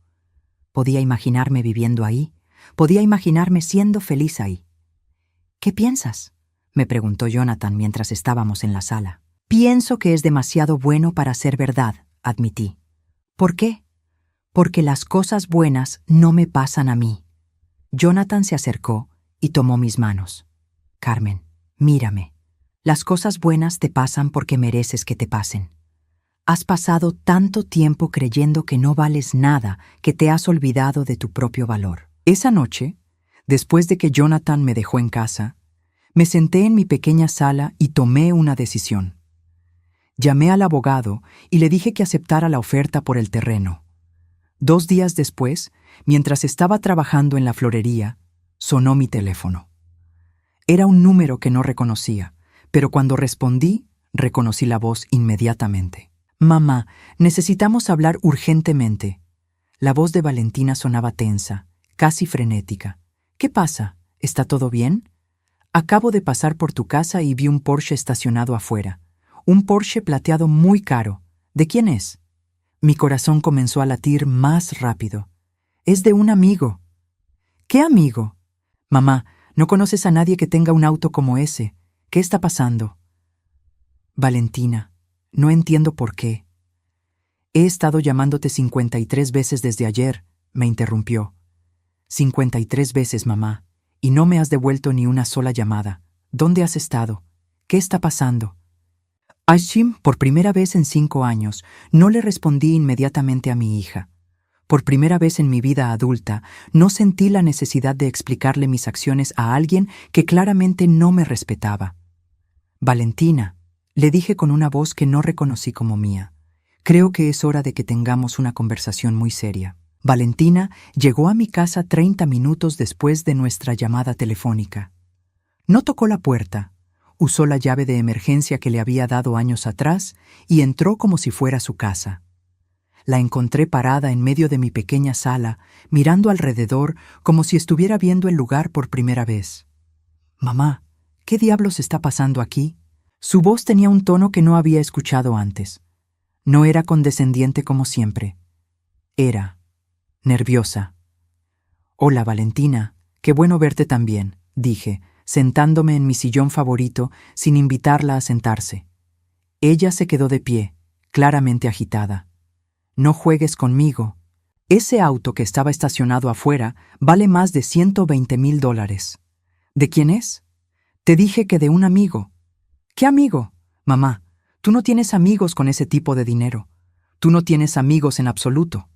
Podía imaginarme viviendo ahí, podía imaginarme siendo feliz ahí. «¿Qué piensas?», me preguntó Jonathan mientras estábamos en la sala. «Pienso que es demasiado bueno para ser verdad», admití. «¿Por qué?» «Porque las cosas buenas no me pasan a mí». Jonathan se acercó y tomó mis manos. «Carmen, mírame. Las cosas buenas te pasan porque mereces que te pasen. Has pasado tanto tiempo creyendo que no vales nada que te has olvidado de tu propio valor». Esa noche, después de que Jonathan me dejó en casa, me senté en mi pequeña sala y tomé una decisión. Llamé al abogado y le dije que aceptara la oferta por el terreno. 2 días después, mientras estaba trabajando en la florería, sonó mi teléfono. Era un número que no reconocía, pero cuando respondí, reconocí la voz inmediatamente. «Mamá, necesitamos hablar urgentemente». La voz de Valentina sonaba tensa, casi frenética. «¿Qué pasa? ¿Está todo bien? Acabo de pasar por tu casa y vi un Porsche estacionado afuera. Un Porsche plateado muy caro. ¿De quién es?» Mi corazón comenzó a latir más rápido. «Es de un amigo». «¿Qué amigo?» «Mamá, no conoces a nadie que tenga un auto como ese. ¿Qué está pasando?» «Valentina, no entiendo por qué». «He estado llamándote 53 veces desde ayer», me interrumpió. 53 veces, mamá, y no me has devuelto ni una sola llamada. ¿Dónde has estado? ¿Qué está pasando?» Ashim, por primera vez en 5 años, no le respondí inmediatamente a mi hija. Por primera vez en mi vida adulta, no sentí la necesidad de explicarle mis acciones a alguien que claramente no me respetaba. «Valentina», le dije con una voz que no reconocí como mía, «creo que es hora de que tengamos una conversación muy seria». Valentina llegó a mi casa 30 minutos después de nuestra llamada telefónica. No tocó la puerta. Usó la llave de emergencia que le había dado años atrás y entró como si fuera su casa. La encontré parada en medio de mi pequeña sala, mirando alrededor como si estuviera viendo el lugar por primera vez. «Mamá, ¿qué diablos está pasando aquí?» Su voz tenía un tono que no había escuchado antes. No era condescendiente como siempre. Era nerviosa. «Hola, Valentina, qué bueno verte también», dije, sentándome en mi sillón favorito sin invitarla a sentarse. Ella se quedó de pie, claramente agitada. «No juegues conmigo. Ese auto que estaba estacionado afuera vale más de $120,000. ¿De quién es?» «Te dije que de un amigo». «¿Qué amigo?» «Mamá, tú no tienes amigos con ese tipo de dinero. Tú no tienes amigos en absoluto».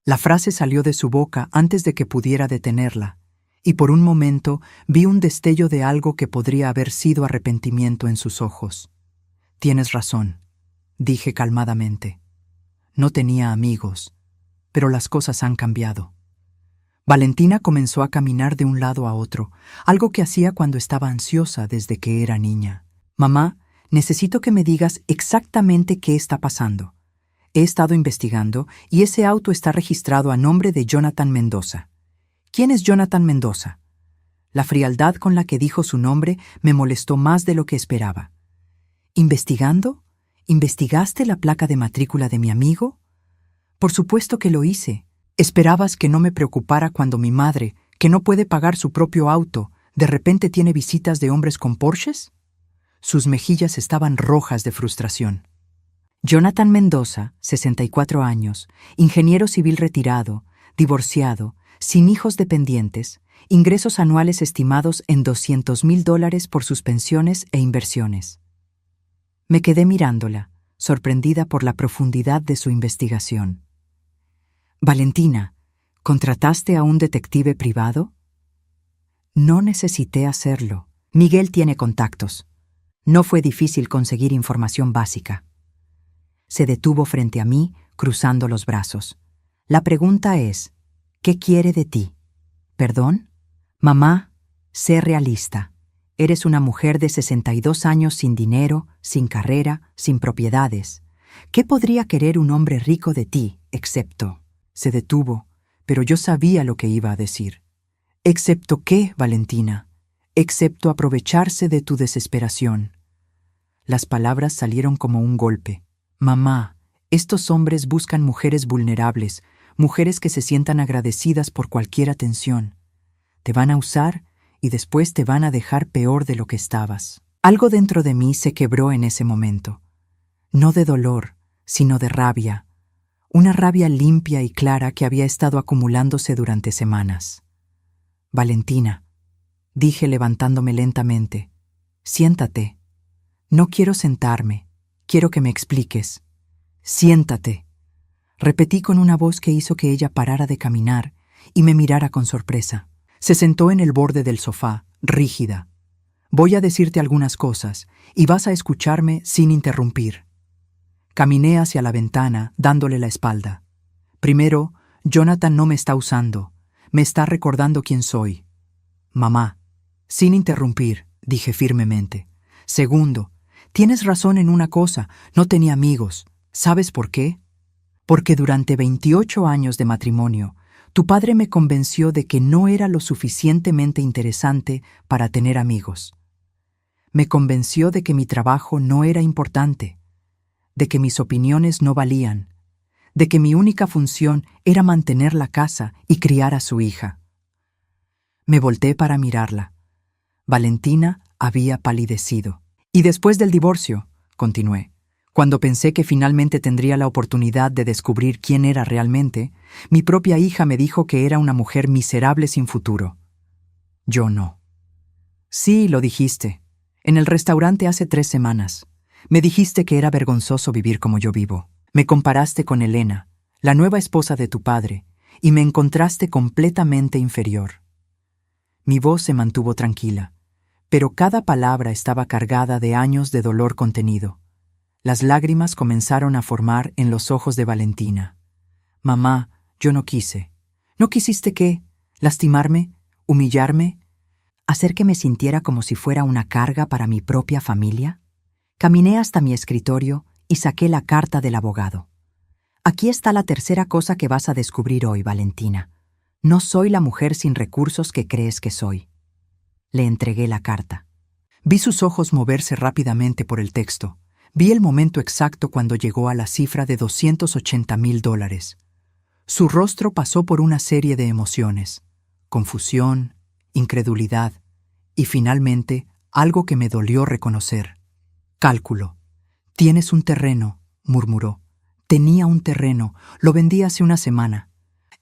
La frase salió de su boca antes de que pudiera detenerla, y por un momento vi un destello de algo que podría haber sido arrepentimiento en sus ojos. Tienes razón, dije calmadamente. No tenía amigos, pero las cosas han cambiado. Valentina comenzó a caminar de un lado a otro, algo que hacía cuando estaba ansiosa desde que era niña. Mamá, necesito que me digas exactamente qué está pasando. He estado investigando y ese auto está registrado a nombre de Jonathan Mendoza. ¿Quién es Jonathan Mendoza? La frialdad con la que dijo su nombre me molestó más de lo que esperaba. ¿Investigando? ¿Investigaste la placa de matrícula de mi amigo? Por supuesto que lo hice. ¿Esperabas que no me preocupara cuando mi madre, que no puede pagar su propio auto, de repente tiene visitas de hombres con Porsches? Sus mejillas estaban rojas de frustración. Jonathan Mendoza, 64 años, ingeniero civil retirado, divorciado, sin hijos dependientes, ingresos anuales estimados en $200,000 por sus pensiones e inversiones. Me quedé mirándola, sorprendida por la profundidad de su investigación. Valentina, ¿contrataste a un detective privado? No necesité hacerlo. Miguel tiene contactos. No fue difícil conseguir información básica. Se detuvo frente a mí, cruzando los brazos. La pregunta es, ¿qué quiere de ti? ¿Perdón? Mamá, sé realista. Eres una mujer de 62 años sin dinero, sin carrera, sin propiedades. ¿Qué podría querer un hombre rico de ti, excepto? Se detuvo, pero yo sabía lo que iba a decir. ¿Excepto qué, Valentina? Excepto aprovecharse de tu desesperación. Las palabras salieron como un golpe. Mamá, estos hombres buscan mujeres vulnerables, mujeres que se sientan agradecidas por cualquier atención. Te van a usar y después te van a dejar peor de lo que estabas. Algo dentro de mí se quebró en ese momento. No de dolor, sino de rabia. Una rabia limpia y clara que había estado acumulándose durante semanas. Valentina, dije levantándome lentamente, siéntate. No quiero sentarme, quiero que me expliques. Siéntate. Repetí con una voz que hizo que ella parara de caminar y me mirara con sorpresa. Se sentó en el borde del sofá, rígida. Voy a decirte algunas cosas y vas a escucharme sin interrumpir. Caminé hacia la ventana, dándole la espalda. Primero, Jonathan no me está usando. Me está recordando quién soy. Mamá, sin interrumpir, dije firmemente. Segundo, tienes razón en una cosa, no tenía amigos. ¿Sabes por qué? Porque durante 28 años de matrimonio, tu padre me convenció de que no era lo suficientemente interesante para tener amigos. Me convenció de que mi trabajo no era importante, de que mis opiniones no valían, de que mi única función era mantener la casa y criar a su hija. Me volteé para mirarla. Valentina había palidecido. Y después del divorcio, continué, cuando pensé que finalmente tendría la oportunidad de descubrir quién era realmente, mi propia hija me dijo que era una mujer miserable sin futuro. Yo no. Sí, lo dijiste. En el restaurante hace 3 semanas. Me dijiste que era vergonzoso vivir como yo vivo. Me comparaste con Elena, la nueva esposa de tu padre, y me encontraste completamente inferior. Mi voz se mantuvo tranquila, pero cada palabra estaba cargada de años de dolor contenido. Las lágrimas comenzaron a formar en los ojos de Valentina. Mamá, yo no quise. ¿No quisiste qué? ¿Lastimarme? ¿Humillarme? ¿Hacer que me sintiera como si fuera una carga para mi propia familia? Caminé hasta mi escritorio y saqué la carta del abogado. Aquí está la tercera cosa que vas a descubrir hoy, Valentina. No soy la mujer sin recursos que crees que soy. Le entregué la carta. Vi sus ojos moverse rápidamente por el texto. Vi el momento exacto cuando llegó a la cifra de $280,000. Su rostro pasó por una serie de emociones: confusión, incredulidad y finalmente algo que me dolió reconocer. Cálculo. Tienes un terreno, murmuró. Tenía un terreno, lo vendí hace una semana.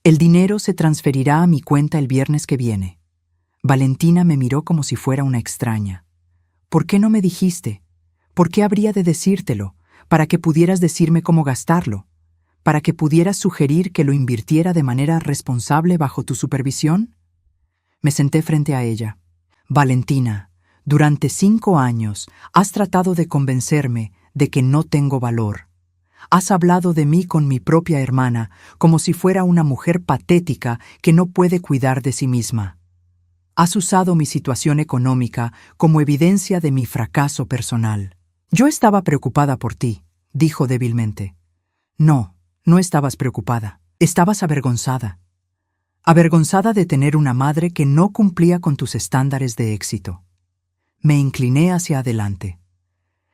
El dinero se transferirá a mi cuenta el viernes que viene. Valentina me miró como si fuera una extraña. ¿Por qué no me dijiste? ¿Por qué habría de decírtelo? ¿Para que pudieras decirme cómo gastarlo? ¿Para que pudieras sugerir que lo invirtiera de manera responsable bajo tu supervisión? Me senté frente a ella. Valentina, durante 5 años has tratado de convencerme de que no tengo valor. Has hablado de mí con mi propia hermana como si fuera una mujer patética que no puede cuidar de sí misma. Has usado mi situación económica como evidencia de mi fracaso personal. Yo estaba preocupada por ti, dijo débilmente. No, no estabas preocupada. Estabas avergonzada. Avergonzada de tener una madre que no cumplía con tus estándares de éxito. Me incliné hacia adelante.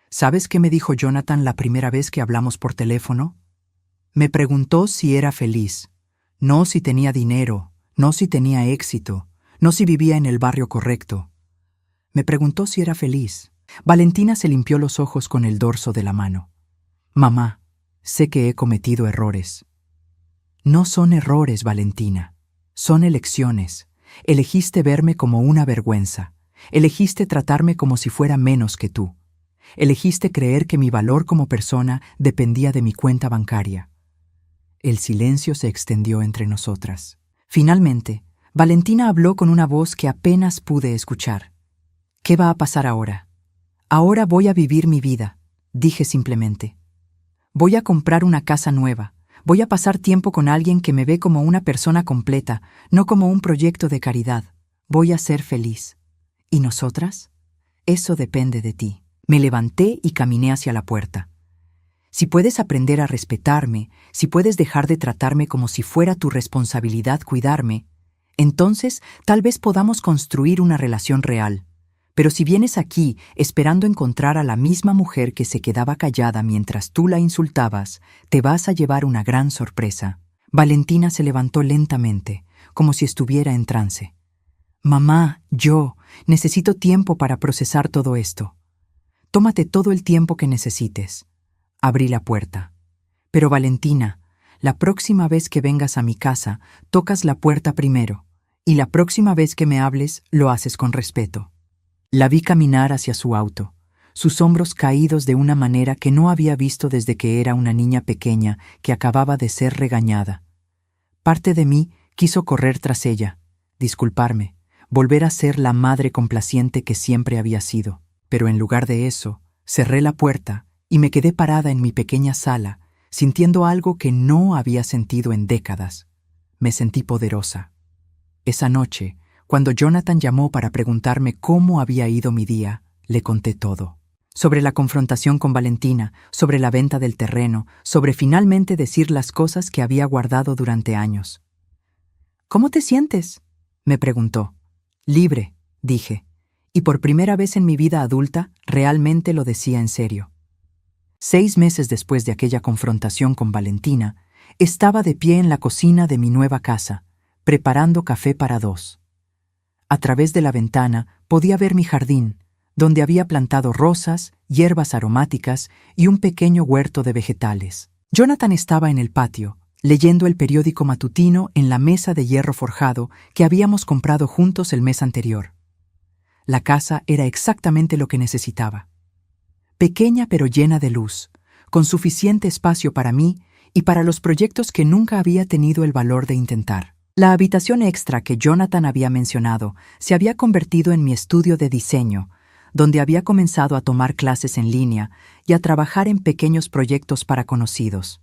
¿Sabes qué me dijo Jonathan la primera vez que hablamos por teléfono? Me preguntó si era feliz, no si tenía dinero, no si tenía éxito, no si vivía en el barrio correcto. Me preguntó si era feliz. Valentina se limpió los ojos con el dorso de la mano. Mamá, sé que he cometido errores. No son errores, Valentina. Son elecciones. Elegiste verme como una vergüenza. Elegiste tratarme como si fuera menos que tú. Elegiste creer que mi valor como persona dependía de mi cuenta bancaria. El silencio se extendió entre nosotras. Finalmente, Valentina habló con una voz que apenas pude escuchar. ¿Qué va a pasar ahora? Ahora voy a vivir mi vida, dije simplemente. Voy a comprar una casa nueva. Voy a pasar tiempo con alguien que me ve como una persona completa, no como un proyecto de caridad. Voy a ser feliz. ¿Y nosotras? Eso depende de ti. Me levanté y caminé hacia la puerta. Si puedes aprender a respetarme, si puedes dejar de tratarme como si fuera tu responsabilidad cuidarme, entonces tal vez podamos construir una relación real. Pero si vienes aquí esperando encontrar a la misma mujer que se quedaba callada mientras tú la insultabas, te vas a llevar una gran sorpresa. Valentina se levantó lentamente, como si estuviera en trance. Mamá, yo necesito tiempo para procesar todo esto. Tómate todo el tiempo que necesites. Abrí la puerta. Pero Valentina, la próxima vez que vengas a mi casa, tocas la puerta primero, y la próxima vez que me hables, lo haces con respeto. La vi caminar hacia su auto, sus hombros caídos de una manera que no había visto desde que era una niña pequeña que acababa de ser regañada. Parte de mí quiso correr tras ella, disculparme, volver a ser la madre complaciente que siempre había sido. Pero en lugar de eso, cerré la puerta y me quedé parada en mi pequeña sala, sintiendo algo que no había sentido en décadas. Me sentí poderosa. Esa noche, cuando Jonathan llamó para preguntarme cómo había ido mi día, le conté todo. Sobre la confrontación con Valentina, sobre la venta del terreno, sobre finalmente decir las cosas que había guardado durante años. ¿Cómo te sientes?, me preguntó. Libre, dije. Y por primera vez en mi vida adulta, realmente lo decía en serio. 6 meses después de aquella confrontación con Valentina, estaba de pie en la cocina de mi nueva casa, preparando café para 2. A través de la ventana podía ver mi jardín, donde había plantado rosas, hierbas aromáticas y un pequeño huerto de vegetales. Jonathan estaba en el patio, leyendo el periódico matutino en la mesa de hierro forjado que habíamos comprado juntos el mes anterior. La casa era exactamente lo que necesitaba. Pequeña pero llena de luz, con suficiente espacio para mí y para los proyectos que nunca había tenido el valor de intentar. La habitación extra que Jonathan había mencionado se había convertido en mi estudio de diseño, donde había comenzado a tomar clases en línea y a trabajar en pequeños proyectos para conocidos.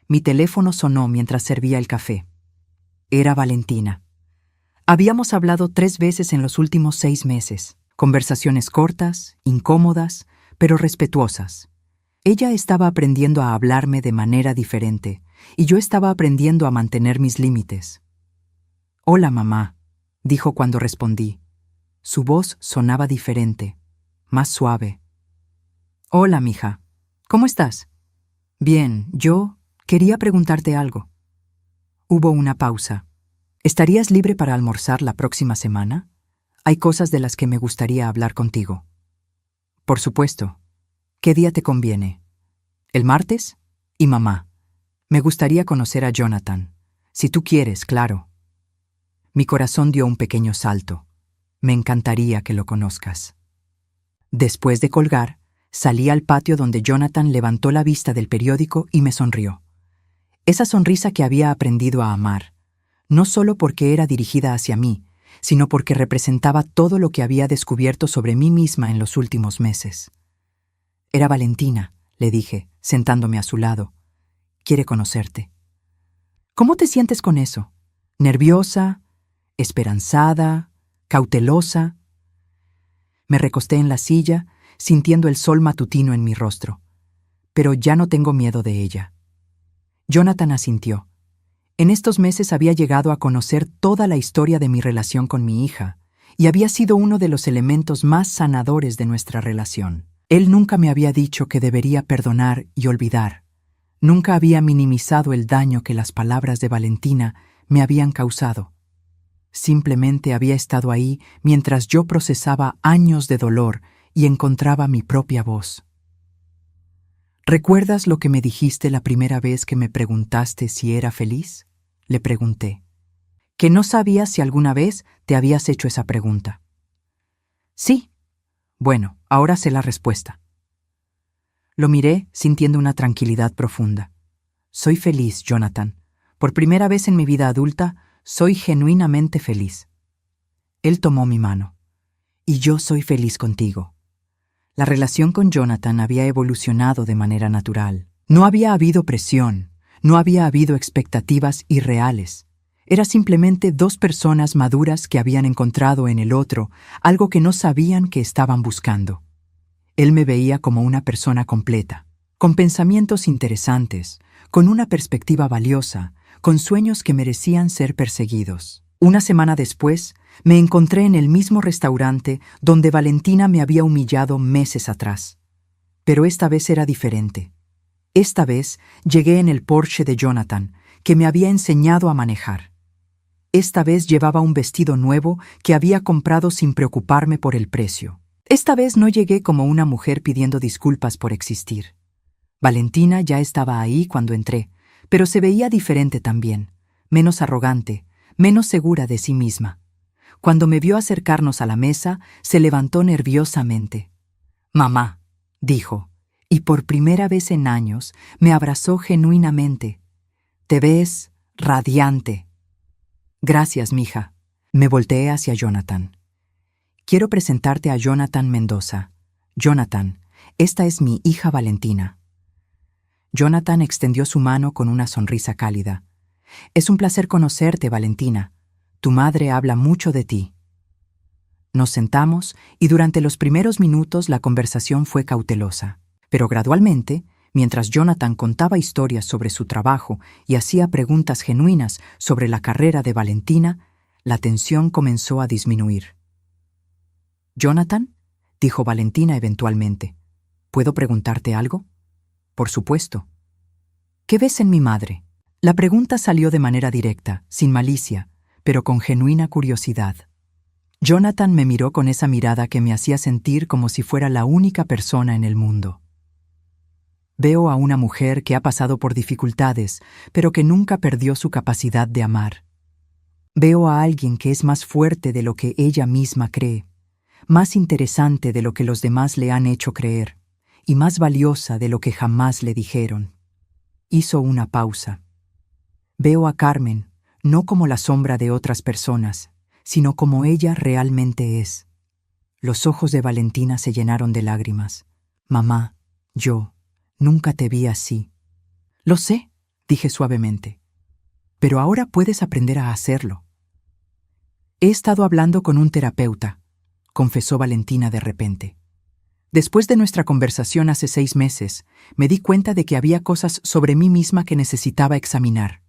Mi teléfono sonó mientras servía el café. Era Valentina. Habíamos hablado 3 veces en los últimos 6 meses, conversaciones cortas, incómodas, pero respetuosas. Ella estaba aprendiendo a hablarme de manera diferente, y yo estaba aprendiendo a mantener mis límites. «Hola, mamá», dijo cuando respondí. Su voz sonaba diferente, más suave. «Hola, mija. ¿Cómo estás?» «Bien, yo quería preguntarte algo». Hubo una pausa. ¿Estarías libre para almorzar la próxima semana? Hay cosas de las que me gustaría hablar contigo. Por supuesto. ¿Qué día te conviene? ¿El martes? Y mamá. Me gustaría conocer a Jonathan. Si tú quieres, claro. Mi corazón dio un pequeño salto. Me encantaría que lo conozcas. Después de colgar, salí al patio donde Jonathan levantó la vista del periódico y me sonrió. Esa sonrisa que había aprendido a amar. No solo porque era dirigida hacia mí, sino porque representaba todo lo que había descubierto sobre mí misma en los últimos meses. Era Valentina, le dije, sentándome a su lado. Quiere conocerte. ¿Cómo te sientes con eso? ¿Nerviosa? ¿Esperanzada? ¿Cautelosa? Me recosté en la silla, sintiendo el sol matutino en mi rostro. Pero ya no tengo miedo de ella. Jonathan asintió. En estos meses había llegado a conocer toda la historia de mi relación con mi hija, y había sido uno de los elementos más sanadores de nuestra relación. Él nunca me había dicho que debería perdonar y olvidar. Nunca había minimizado el daño que las palabras de Valentina me habían causado. Simplemente había estado ahí mientras yo procesaba años de dolor y encontraba mi propia voz. ¿Recuerdas lo que me dijiste la primera vez que me preguntaste si era feliz? Le pregunté. Que no sabía si alguna vez te habías hecho esa pregunta. Sí. Bueno, ahora sé la respuesta. Lo miré sintiendo una tranquilidad profunda. Soy feliz, Jonathan. Por primera vez en mi vida adulta, soy genuinamente feliz. Él tomó mi mano. Y yo soy feliz contigo. La relación con Jonathan había evolucionado de manera natural. No había habido presión, no había habido expectativas irreales. Era simplemente dos personas maduras que habían encontrado en el otro algo que no sabían que estaban buscando. Él me veía como una persona completa, con pensamientos interesantes, con una perspectiva valiosa, con sueños que merecían ser perseguidos. Una semana después, me encontré en el mismo restaurante donde Valentina me había humillado meses atrás. Pero esta vez era diferente. Esta vez llegué en el Porsche de Jonathan, que me había enseñado a manejar. Esta vez llevaba un vestido nuevo que había comprado sin preocuparme por el precio. Esta vez no llegué como una mujer pidiendo disculpas por existir. Valentina ya estaba ahí cuando entré, pero se veía diferente también, menos arrogante, menos segura de sí misma. Cuando me vio acercarnos a la mesa, se levantó nerviosamente. «Mamá», dijo, y por primera vez en años me abrazó genuinamente. «Te ves radiante». «Gracias, mija». Me volteé hacia Jonathan. «Quiero presentarte a Jonathan Mendoza. Jonathan, esta es mi hija Valentina». Jonathan extendió su mano con una sonrisa cálida. «Es un placer conocerte, Valentina. Tu madre habla mucho de ti». Nos sentamos y durante los primeros minutos la conversación fue cautelosa. Pero gradualmente, mientras Jonathan contaba historias sobre su trabajo y hacía preguntas genuinas sobre la carrera de Valentina, la tensión comenzó a disminuir. «Jonathan», dijo Valentina eventualmente, «¿puedo preguntarte algo?» «Por supuesto». «¿Qué ves en mi madre?» La pregunta salió de manera directa, sin malicia, pero con genuina curiosidad. Jonathan me miró con esa mirada que me hacía sentir como si fuera la única persona en el mundo. «Veo a una mujer que ha pasado por dificultades, pero que nunca perdió su capacidad de amar. Veo a alguien que es más fuerte de lo que ella misma cree, más interesante de lo que los demás le han hecho creer, y más valiosa de lo que jamás le dijeron». Hizo una pausa. «Veo a Carmen, no como la sombra de otras personas, sino como ella realmente es». Los ojos de Valentina se llenaron de lágrimas. «Mamá, yo nunca te vi así». «Lo sé», dije suavemente, «pero ahora puedes aprender a hacerlo». «He estado hablando con un terapeuta», confesó Valentina de repente. «Después de nuestra conversación hace 6 meses, me di cuenta de que había cosas sobre mí misma que necesitaba examinar».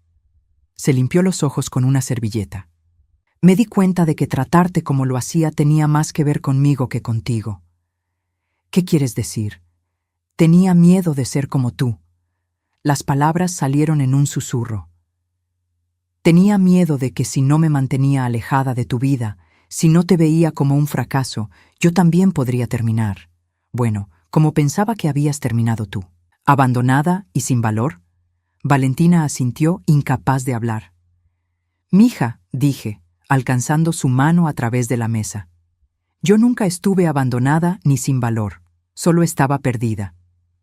Se limpió los ojos con una servilleta. «Me di cuenta de que tratarte como lo hacía tenía más que ver conmigo que contigo». «¿Qué quieres decir?» «Tenía miedo de ser como tú». Las palabras salieron en un susurro. «Tenía miedo de que si no me mantenía alejada de tu vida, si no te veía como un fracaso, yo también podría terminar. Bueno, como pensaba que habías terminado tú. Abandonada y sin valor». Valentina asintió, incapaz de hablar. «Mija», dije, alcanzando su mano a través de la mesa. «Yo nunca estuve abandonada ni sin valor, solo estaba perdida.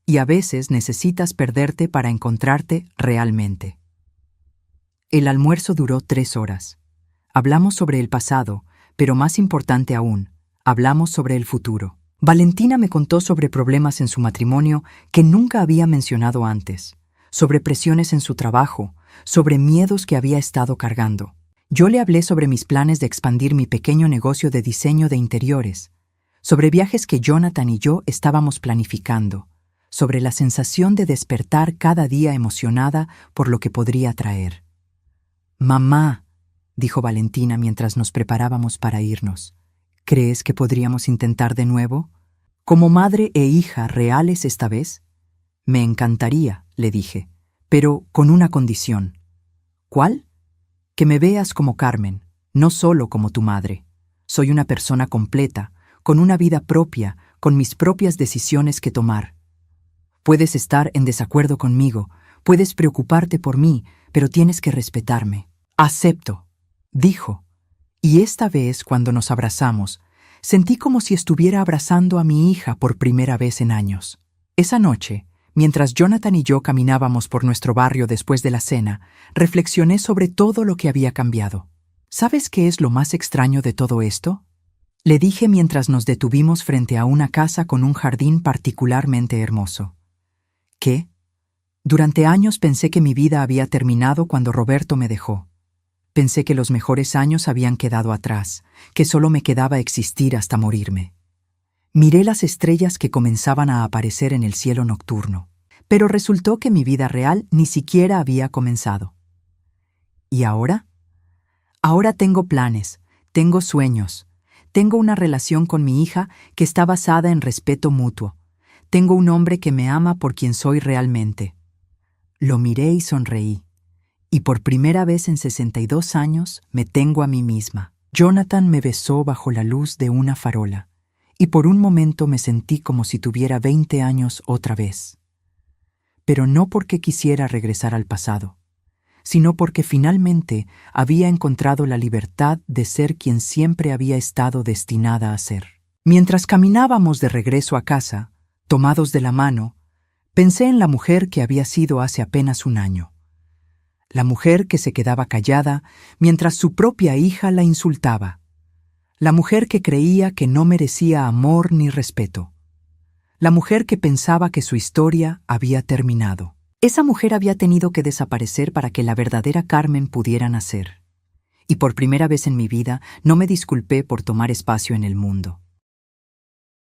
Y a veces necesitas perderte para encontrarte realmente». El almuerzo duró 3 horas. Hablamos sobre el pasado, pero más importante aún, hablamos sobre el futuro. Valentina me contó sobre problemas en su matrimonio que nunca había mencionado antes, sobre presiones en su trabajo, sobre miedos que había estado cargando. Yo le hablé sobre mis planes de expandir mi pequeño negocio de diseño de interiores, sobre viajes que Jonathan y yo estábamos planificando, sobre la sensación de despertar cada día emocionada por lo que podría traer. «Mamá», dijo Valentina mientras nos preparábamos para irnos, «¿crees que podríamos intentar de nuevo? ¿Como madre e hija reales esta vez?» «Me encantaría», le dije, «pero con una condición». «¿Cuál?» «Que me veas como Carmen, no solo como tu madre. Soy una persona completa, con una vida propia, con mis propias decisiones que tomar. Puedes estar en desacuerdo conmigo, puedes preocuparte por mí, pero tienes que respetarme». «Acepto», dijo, y esta vez cuando nos abrazamos, sentí como si estuviera abrazando a mi hija por primera vez en años. Esa noche, mientras Jonathan y yo caminábamos por nuestro barrio después de la cena, reflexioné sobre todo lo que había cambiado. ¿Sabes qué es lo más extraño de todo esto?, le dije mientras nos detuvimos frente a una casa con un jardín particularmente hermoso. ¿Qué? Durante años pensé que mi vida había terminado cuando Roberto me dejó. Pensé que los mejores años habían quedado atrás, que solo me quedaba existir hasta morirme. Miré las estrellas que comenzaban a aparecer en el cielo nocturno, pero resultó que mi vida real ni siquiera había comenzado. ¿Y ahora? Ahora tengo planes, tengo sueños, tengo una relación con mi hija que está basada en respeto mutuo, tengo un hombre que me ama por quien soy realmente. Lo miré y sonreí. Y por primera vez en 62 años me tengo a mí misma. Jonathan me besó bajo la luz de una farola, y por un momento me sentí como si tuviera 20 años otra vez. Pero no porque quisiera regresar al pasado, sino porque finalmente había encontrado la libertad de ser quien siempre había estado destinada a ser. Mientras caminábamos de regreso a casa, tomados de la mano, pensé en la mujer que había sido hace apenas un año. La mujer que se quedaba callada mientras su propia hija la insultaba. La mujer que creía que no merecía amor ni respeto. La mujer que pensaba que su historia había terminado. Esa mujer había tenido que desaparecer para que la verdadera Carmen pudiera nacer. Y por primera vez en mi vida no me disculpé por tomar espacio en el mundo.